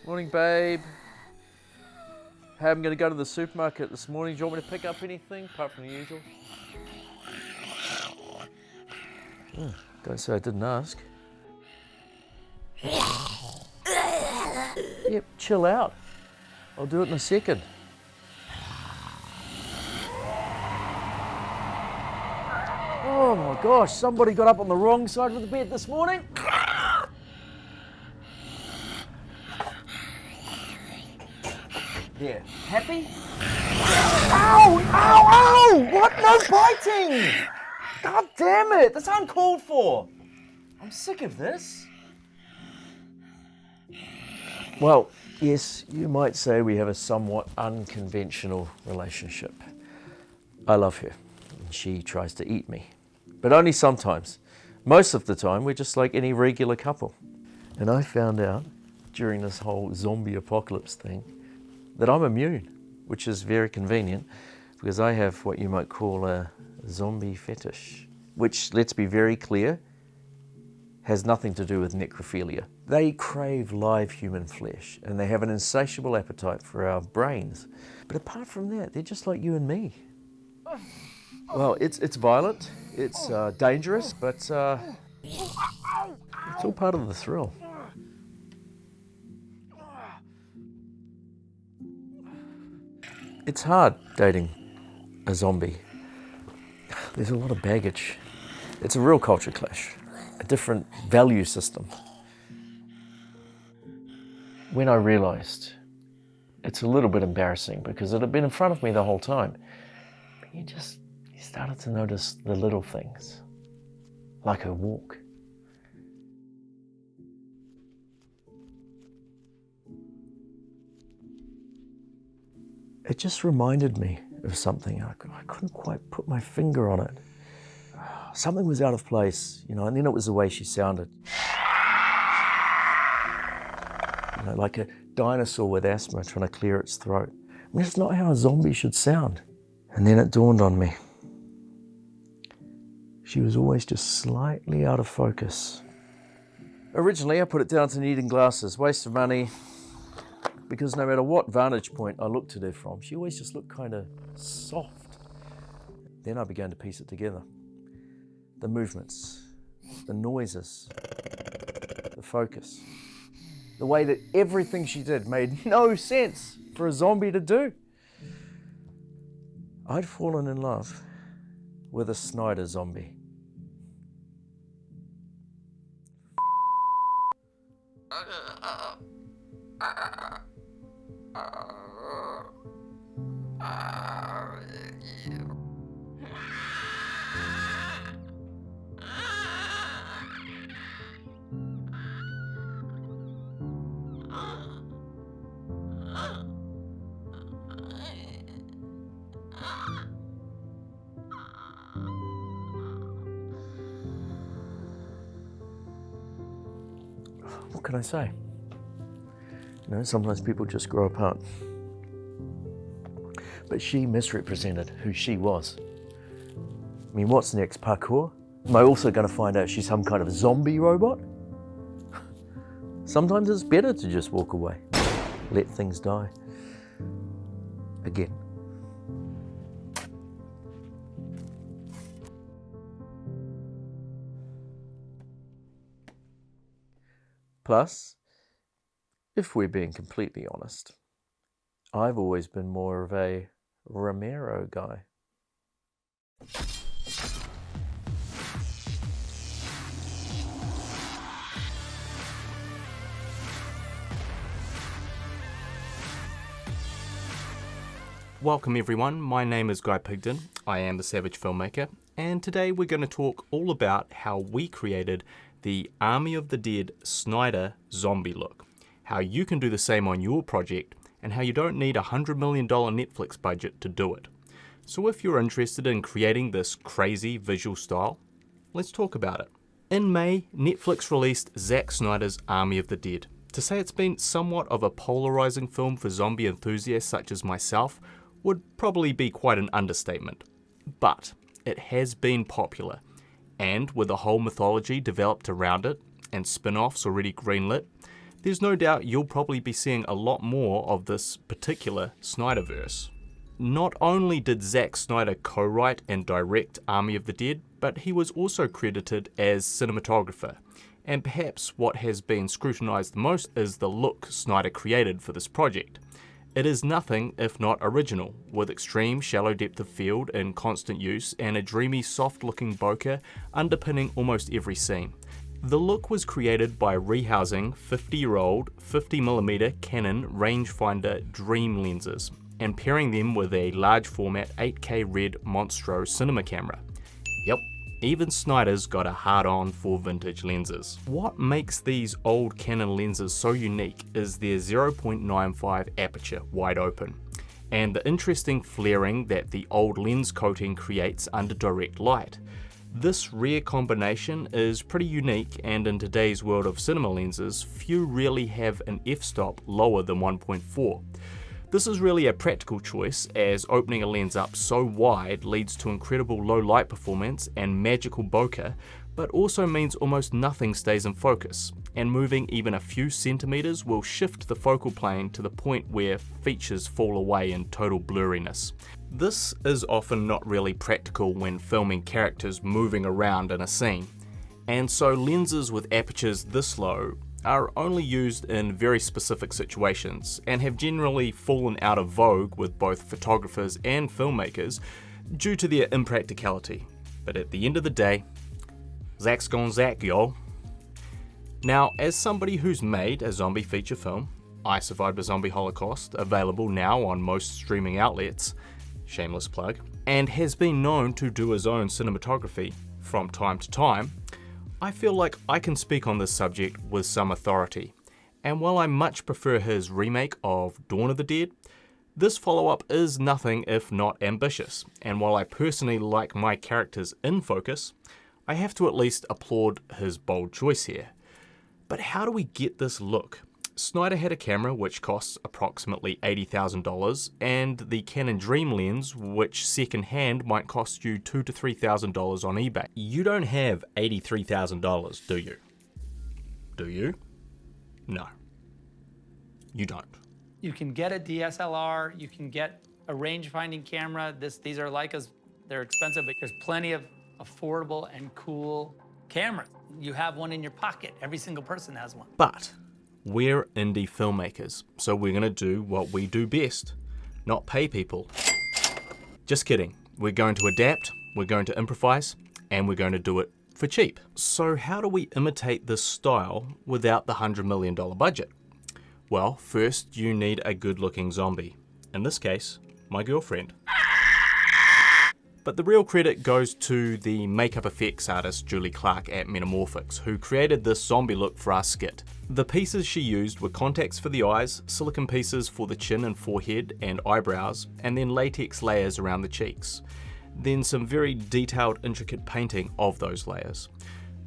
Morning, babe. Hey, I'm going to go to the supermarket this morning. Do you want me to pick up anything apart from the usual? Don't say I didn't ask. Yep, chill out. I'll do it in a second. Oh my gosh, somebody got up on the wrong side of the bed this morning. There, happy? Ow, ow, ow! What? No biting! God damn it, that's uncalled for. I'm sick of this. Well, yes, you might say we have a somewhat unconventional relationship. I love her, and she tries to eat me. But only sometimes. Most of the time, we're just like any regular couple. And I found out during this whole zombie apocalypse thing that I'm immune, which is very convenient because I have what you might call a zombie fetish, which, let's be very clear, has nothing to do with necrophilia. They crave live human flesh and they have an insatiable appetite for our brains. But apart from that, they're just like you and me. Well, it's violent, it's dangerous, but it's all part of the thrill. It's hard dating a zombie. There's a lot of baggage. It's a real culture clash, a different value system. When I realized, it's a little bit embarrassing because it had been in front of me the whole time, but you started to notice the little things, like her walk. It just reminded me of something. I couldn't quite put my finger on it. Something was out of place, and then it was the way she sounded. Like a dinosaur with asthma trying to clear its throat. I mean, that's not how a zombie should sound. And then it dawned on me. She was always just slightly out of focus. Originally, I put it down to needing glasses, waste of money, because no matter what vantage point I looked at her from, she always just looked kind of soft. Then I began to piece it together. The movements, the noises, the focus. The way that everything she did made no sense for a zombie to do. I'd fallen in love with a Znyder Zombie. What can I say? Sometimes people just grow apart. But she misrepresented who she was. I mean, what's next, parkour? Am I also going to find out she's some kind of zombie robot? Sometimes it's better to just walk away, let things die. Again. Plus, if we're being completely honest, I've always been more of a Romero guy. Welcome everyone, my name is Guy Pigden, I am the Savage Filmmaker, and today we're going to talk all about how we created the Army of the Dead Znyder Zombie look, how you can do the same on your project, and how you don't need a $100 million Netflix budget to do it. So if you're interested in creating this crazy visual style, let's talk about it. In May, Netflix released Zack Snyder's Army of the Dead. To say it's been somewhat of a polarizing film for zombie enthusiasts such as myself would probably be quite an understatement. But it has been popular, and with a whole mythology developed around it, and spin-offs already greenlit, there's no doubt you'll probably be seeing a lot more of this particular Snyderverse. Not only did Zack Snyder co-write and direct Army of the Dead, but he was also credited as cinematographer. And perhaps what has been scrutinised the most is the look Snyder created for this project. It is nothing if not original, with extreme shallow depth of field in constant use and a dreamy soft-looking bokeh underpinning almost every scene. The look was created by rehousing 50-year-old 50mm Canon rangefinder Dream lenses and pairing them with a large format 8K red Monstro cinema camera. Yep, even Snyder's got a hard-on for vintage lenses. What makes these old Canon lenses so unique is their 0.95 aperture wide open, and the interesting flaring that the old lens coating creates under direct light. This rare combination is pretty unique, and in today's world of cinema lenses, few really have an f-stop lower than 1.4. This is really a practical choice, as opening a lens up so wide leads to incredible low light performance and magical bokeh, but also means almost nothing stays in focus, and moving even a few centimeters will shift the focal plane to the point where features fall away in total blurriness. This is often not really practical when filming characters moving around in a scene, and so lenses with apertures this low are only used in very specific situations and have generally fallen out of vogue with both photographers and filmmakers due to their impracticality. But at the end of the day, Zack's gone Zack, y'all. Now, as somebody who's made a zombie feature film, I Survived a Zombie Holocaust, available now on most streaming outlets, shameless plug, and has been known to do his own cinematography from time to time, I feel like I can speak on this subject with some authority. And while I much prefer his remake of Dawn of the Dead, this follow-up is nothing if not ambitious, and while I personally like my characters in focus, I have to at least applaud his bold choice here. But how do we get this look? Snyder had a camera which costs approximately $80,000 and the Canon Dream lens which second hand might cost you $2,000 to $3,000 on eBay. You don't have $83,000, do you? Do you? No. You don't. You can get a DSLR, you can get a range-finding camera. These are Leicas, they're expensive, but there's plenty of affordable and cool cameras. You have one in your pocket. Every single person has one. But we're indie filmmakers, so we're gonna do what we do best, not pay people. Just kidding. We're going to adapt, we're going to improvise, and we're going to do it for cheap. So how do we imitate this style without the $100 million budget? Well, first you need a good-looking zombie. In this case, my girlfriend. But the real credit goes to the makeup effects artist Julie Clark at Metamorphics, who created this zombie look for our skit. The pieces she used were contacts for the eyes, silicone pieces for the chin and forehead and eyebrows, and then latex layers around the cheeks. Then some very detailed, intricate painting of those layers.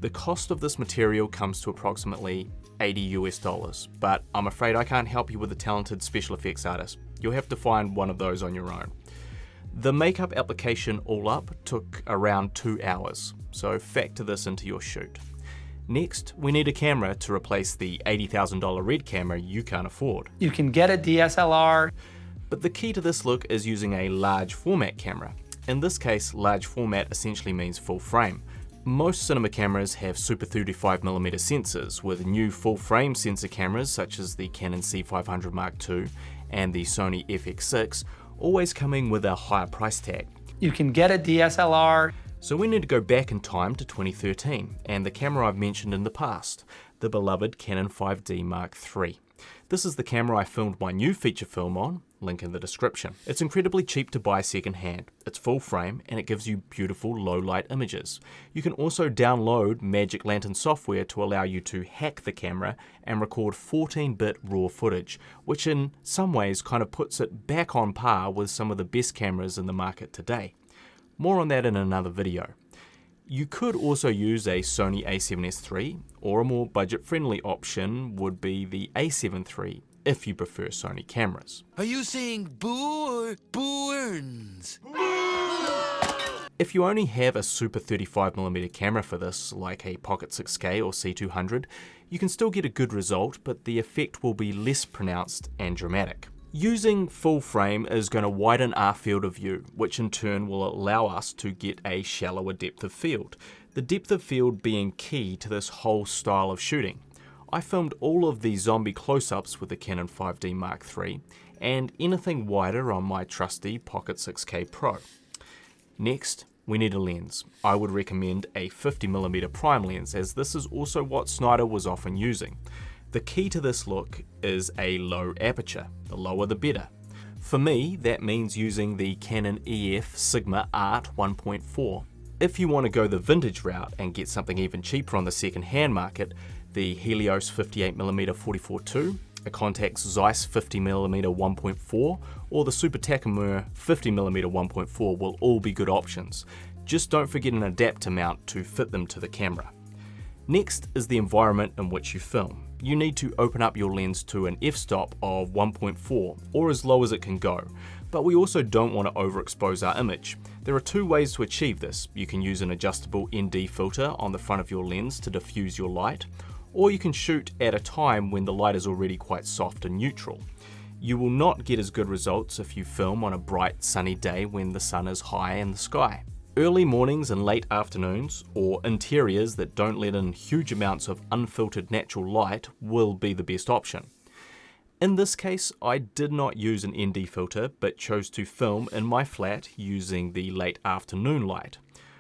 The cost of this material comes to approximately $80 US, but I'm afraid I can't help you with a talented special effects artist. You'll have to find one of those on your own. The makeup application all up took around 2 hours, so factor this into your shoot. Next, we need a camera to replace the $80,000 red camera you can't afford. You can get a DSLR. But the key to this look is using a large format camera. In this case, large format essentially means full frame. Most cinema cameras have super 35mm sensors, with new full frame sensor cameras such as the Canon C500 Mark II and the Sony FX6 always coming with a higher price tag. You can get a DSLR. So we need to go back in time to 2013 and the camera I've mentioned in the past, the beloved Canon 5D Mark III. This is the camera I filmed my new feature film on, link in the description. It's incredibly cheap to buy second hand. It's full frame and it gives you beautiful low light images. You can also download Magic Lantern software to allow you to hack the camera and record 14-bit raw footage, which in some ways kind of puts it back on par with some of the best cameras in the market today. More on that in another video. You could also use a Sony a7S III, or a more budget-friendly option would be the a7 III if you prefer Sony cameras. Are you saying boo or boo-earns? If you only have a super 35mm camera for this, like a Pocket 6k or C200, you can still get a good result, but the effect will be less pronounced and dramatic. Using full frame is going to widen our field of view, which in turn will allow us to get a shallower depth of field. The depth of field being key to this whole style of shooting. I filmed all of the zombie close-ups with the Canon 5D Mark III, and anything wider on my trusty Pocket 6k PRO. Next, we need a lens. I would recommend a 50mm prime lens, as this is also what Snyder was often using. The key to this look is a low aperture, the lower the better. For me, that means using the Canon EF Sigma Art 1.4. If you want to go the vintage route and get something even cheaper on the second-hand market, the Helios 58mm 44-2, a Contax Zeiss 50mm 1.4, or the Super Takumura 50mm 1.4 will all be good options. Just don't forget an adapter mount to fit them to the camera. Next is the environment in which you film. You need to open up your lens to an f-stop of 1.4 or as low as it can go, but we also don't want to overexpose our image. There are two ways to achieve this. You can use an adjustable ND filter on the front of your lens to diffuse your light, or you can shoot at a time when the light is already quite soft and neutral. You will not get as good results if you film on a bright sunny day when the sun is high in the sky. Early mornings and late afternoons, or interiors that don't let in huge amounts of unfiltered natural light, will be the best option. In this case, I did not use an ND filter, but chose to film in my flat using the late afternoon light.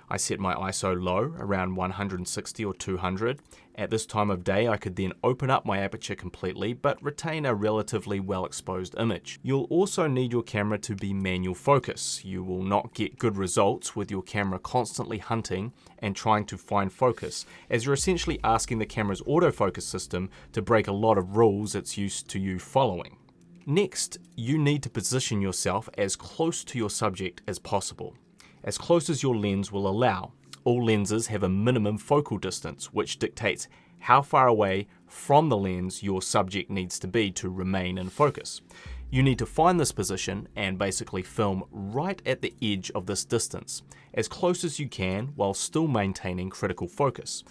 I set my ISO low, around 160 or 200. At this time of day, I could then open up my aperture completely, but retain a relatively well-exposed image. You'll also need your camera to be manual focus. You will not get good results with your camera constantly hunting and trying to find focus, as you're essentially asking the camera's autofocus system to break a lot of rules it's used to you following. Next, you need to position yourself as close to your subject as possible. As close as your lens will allow. All lenses have a minimum focal distance, which dictates how far away from the lens your subject needs to be to remain in focus. You need to find this position and basically film right at the edge of this distance, as close as you can while still maintaining critical focus.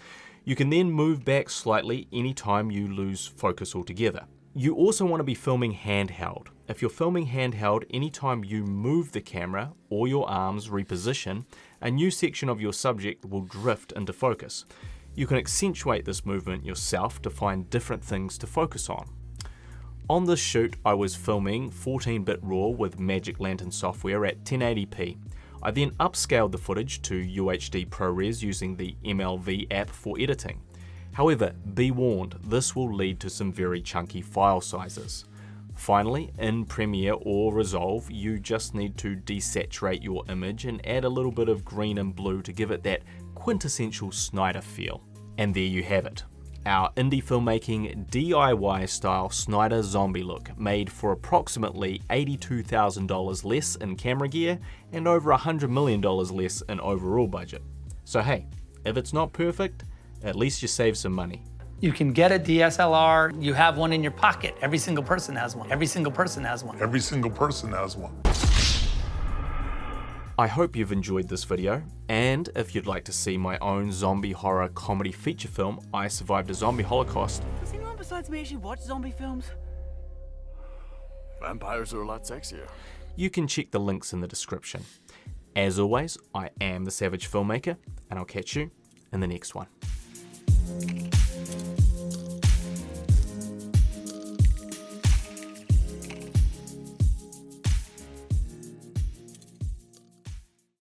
You can then move back slightly anytime you lose focus altogether. You also want to be filming handheld. If you're filming handheld, anytime you move the camera or your arms reposition, a new section of your subject will drift into focus. You can accentuate this movement yourself to find different things to focus on. On this shoot, I was filming 14-bit RAW with Magic Lantern software at 1080p. I then upscaled the footage to UHD ProRes using the MLV app for editing. However, be warned, this will lead to some very chunky file sizes. Finally, in Premiere or Resolve, you just need to desaturate your image and add a little bit of green and blue to give it that quintessential Snyder feel. And there you have it. Our indie filmmaking DIY style Znyder Zombie look, made for approximately $82,000 less in camera gear and over $100 million less in overall budget. So hey, if it's not perfect, at least you save some money. You can get a DSLR, you have one in your pocket. Every single person has one. Every single person has one. Every single person has one. I hope you've enjoyed this video, and if you'd like to see my own zombie horror comedy feature film, I Survived a Zombie Holocaust. Does anyone besides me actually watch zombie films? Vampires are a lot sexier. You can check the links in the description. As always, I am the Savage Filmmaker, and I'll catch you in the next one.